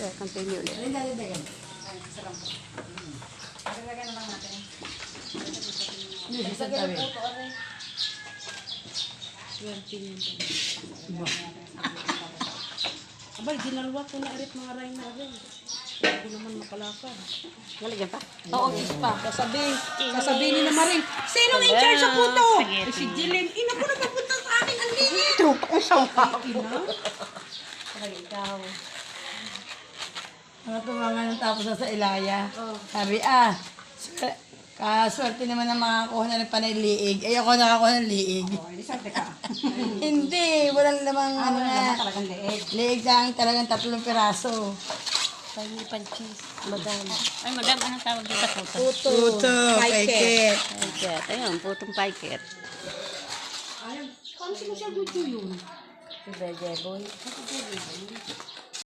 Yeah, continue ulit. Abay, ginalwa ko na arit mga ray na rin. Hindi naman makalakad. Lalagyan pa? Oo, pa. Sasabihin ni na Maring, sinong in charge sa puto? Si Jillian, ina ko na papunta sa akin ang liit. Trupa ang sama ko. Ikaw. Ano ito mga natapos na sa Ilaya? Sabi, kaswerte naman na makakuha na ng panay liig. Ayoko nakakuha ng liig. Hindi, walang lamang ano na. Talagang liit. Liig lang talagang 3 piraso. Pag cheese. Madam. Ay, madam, anong tawag dito sa puto? Puto, kaikit. Paiket. Ayun, putong paiket. Paano si Michelle Guccio yun? Si Bejeboy.